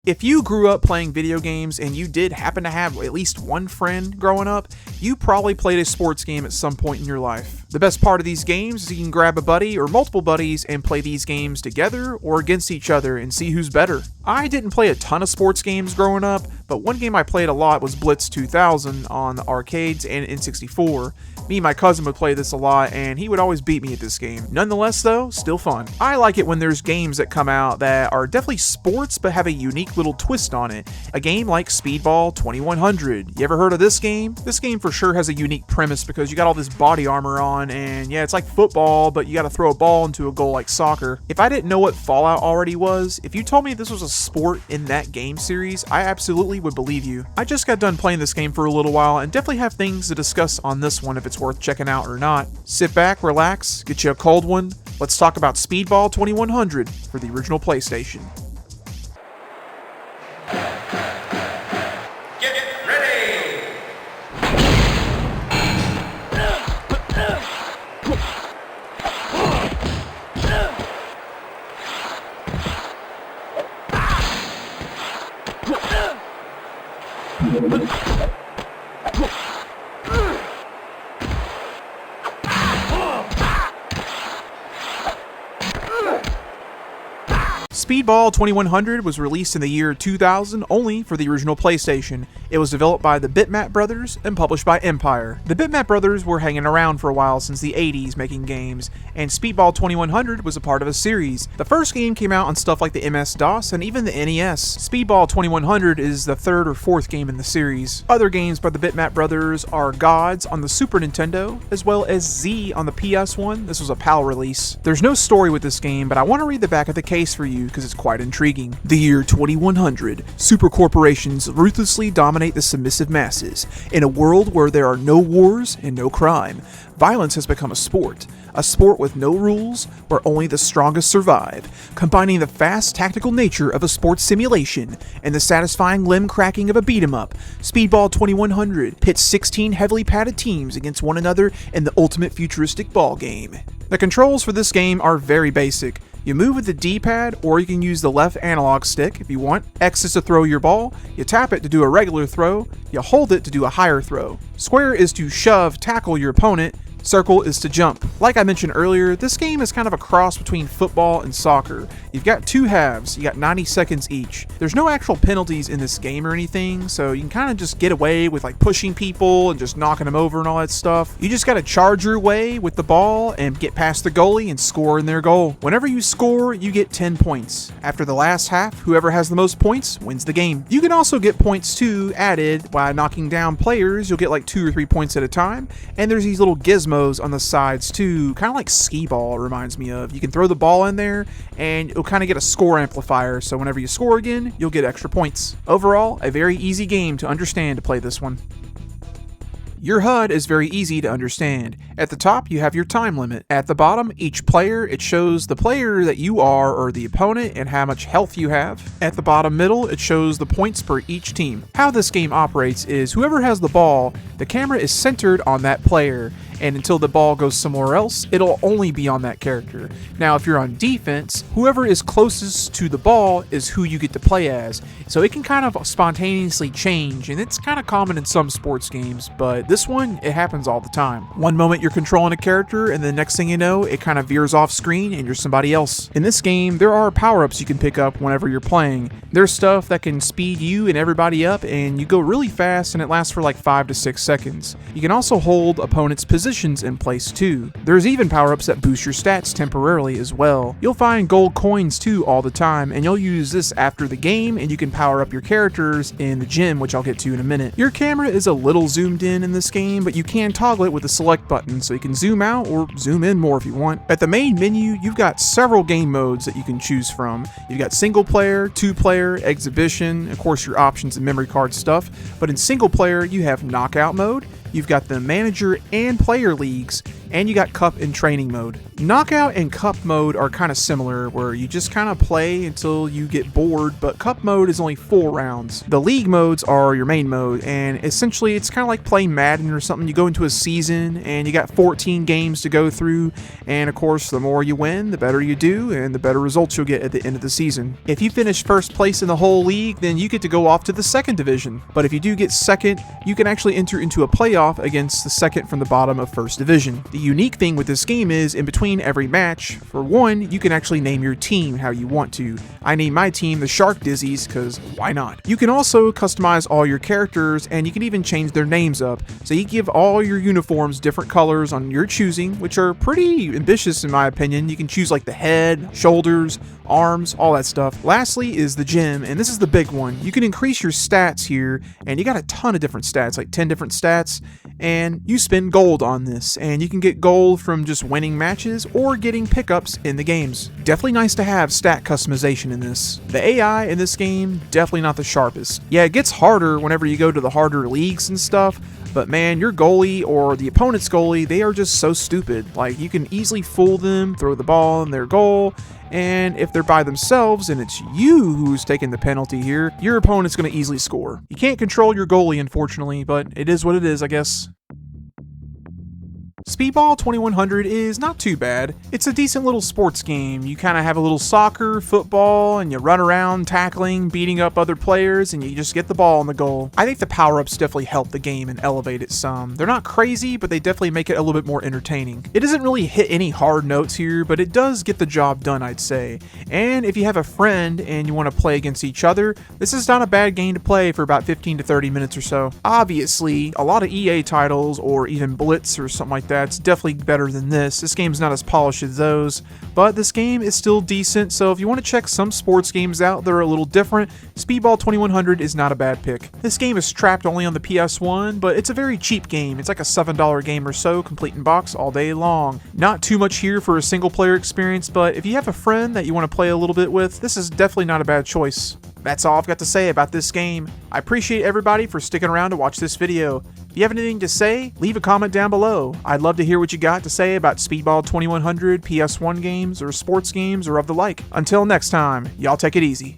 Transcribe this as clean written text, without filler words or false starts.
If you grew up playing video games and you did happen to have at least one friend growing up, you probably played a sports game at some point in your life. The best part of these games is you can grab a buddy or multiple buddies and play these games together or against each other and see who's better. I didn't play a ton of sports games growing up, but one game I played a lot was Blitz 2000 on the arcades and N64. Me and my cousin would play this a lot, and he would always beat me at this game. Nonetheless though, still fun. I like it when there's games that come out that are definitely sports but have a unique little twist on it. A game like Speedball 2100. You ever heard of this game? This game for sure has a unique premise because you got all this body armor on, and yeah, it's like football, but you gotta throw a ball into a goal like soccer. If I didn't know what Fallout already was, if you told me this was a sport in that game series, I absolutely would believe you. I just got done playing this game for a little while and definitely have things to discuss on this one if it's worth checking out or not. Sit back, relax, get you a cold one. Let's talk about Speedball 2100 for the original PlayStation. Speedball 2100 was released in the year 2000 only for the original PlayStation. It was developed by the Bitmap Brothers and published by Empire. The Bitmap Brothers were hanging around for a while since the 80s making games, and Speedball 2100 was a part of a series. The first game came out on stuff like the MS-DOS and even the NES. Speedball 2100 is the third or fourth game in the series. Other games by the Bitmap Brothers are Gods on the Super Nintendo, as well as Z on the PS1. This was a PAL release. There's no story with this game, but I want to read the back of the case for you because it's quite intriguing. The year 2100, super corporations ruthlessly dominate the submissive masses. In a world where there are no wars and no crime, violence has become a sport with no rules, where only the strongest survive, combining the fast tactical nature of a sports simulation and the satisfying limb cracking of a beat-em-up. Speedball 2100 pits 16 heavily padded teams against one another in the ultimate futuristic ball game. The controls for this game are very basic. You move with the D-pad, or you can use the left analog stick if you want. X is to throw your ball, you tap it to do a regular throw, you hold it to do a higher throw. Square is to shove, tackle your opponent, circle is to jump. Like I mentioned earlier, this game is kind of a cross between football and soccer. You've got two halves, you got 90 seconds each. There's no actual penalties in this game or anything, so you can kind of just get away with like pushing people and just knocking them over and all that stuff. You just gotta charge your way with the ball and get past the goalie and score in their goal. Whenever you score, you get 10 points. After the last half, whoever has the most points wins the game. You can also get points too added by knocking down players. You'll get like 2 or 3 points at a time, and there's these little gizmos on the sides too, kind of like Skee-Ball reminds me of. You can throw the ball in there and you'll kind of get a score amplifier, so whenever you score again, you'll get extra points. Overall, a very easy game to understand to play this one. Your HUD is very easy to understand. At the top, you have your time limit. At the bottom, each player, it shows the player that you are or the opponent and how much health you have. At the bottom middle, it shows the points per each team. How this game operates is whoever has the ball, the camera is centered on that player, and until the ball goes somewhere else, it'll only be on that character. Now, if you're on defense, whoever is closest to the ball is who you get to play as. So it can kind of spontaneously change, and it's kind of common in some sports games, but this one, it happens all the time. One moment you're controlling a character, and the next thing you know, it kind of veers off screen and you're somebody else. In this game, there are power-ups you can pick up whenever you're playing. There's stuff that can speed you and everybody up, and you go really fast, and it lasts for like 5 to 6 seconds. You can also hold opponents' positions in place too. There's even power-ups that boost your stats temporarily as well. You'll find gold coins too all the time, and you'll use this after the game, and you can power up your characters in the gym, which I'll get to in a minute. Your camera is a little zoomed in this game, but you can toggle it with the select button, so you can zoom out or zoom in more if you want. At the main menu, you've got several game modes that you can choose from. You've got single player, 2-player, exhibition, of course your options and memory card stuff, but in single player you have knockout mode, You've got the manager and player leagues, and you got cup and training mode. Knockout and cup mode are kind of similar, where you just kind of play until you get bored, but cup mode is only 4 rounds. The league modes are your main mode, and essentially it's kind of like playing Madden or something. You go into a season, and you got 14 games to go through, and of course the more you win, the better you do, and the better results you'll get at the end of the season. If you finish first place in the whole league, then you get to go off to the second division. But if you do get second, you can actually enter into a playoff against the second from the bottom of first division. The unique thing with this game is, in between every match, for one, you can actually name your team how you want to. I named my team the Shark Dizzies, because why not? You can also customize all your characters, and you can even change their names up. So you give all your uniforms different colors on your choosing, which are pretty ambitious in my opinion. You can choose like the head, shoulders, arms, all that stuff. Lastly is the gym, and this is the big one. You can increase your stats here, and you got a ton of different stats, like 10 different stats, and you spend gold on this, and you can get gold from just winning matches or getting pickups in the games. Definitely nice to have stat customization in this. The AI in this game, definitely not the sharpest. Yeah, it gets harder whenever you go to the harder leagues and stuff, but man, your goalie or the opponent's goalie, they are just so stupid. Like, you can easily fool them, throw the ball in their goal, and if they're by themselves and it's you who's taking the penalty here, your opponent's going to easily score. You can't control your goalie, unfortunately, but it is what it is, I guess. Speedball 2100 is not too bad. It's a decent little sports game. You kind of have a little soccer, football, and you run around tackling, beating up other players, and you just get the ball in the goal. I think the power-ups definitely help the game and elevate it some. They're not crazy, but they definitely make it a little bit more entertaining. It doesn't really hit any hard notes here, but it does get the job done, I'd say. And if you have a friend and you want to play against each other, this is not a bad game to play for about 15 to 30 minutes or so. Obviously, a lot of EA titles or even Blitz or something like that, it's definitely better than this. This game's not as polished as those, but this game is still decent, so if you want to check some sports games out that are a little different, Speedball 2100 is not a bad pick. This game is trapped only on the PS1, but it's a very cheap game. It's like a $7 game or so, complete in box all day long. Not too much here for a single player experience, but if you have a friend that you want to play a little bit with, this is definitely not a bad choice. That's all I've got to say about this game. I appreciate everybody for sticking around to watch this video. If you have anything to say, leave a comment down below. I'd love to hear what you got to say about Speedball 2100, PS1 games, or sports games, or of the like. Until next time, y'all take it easy.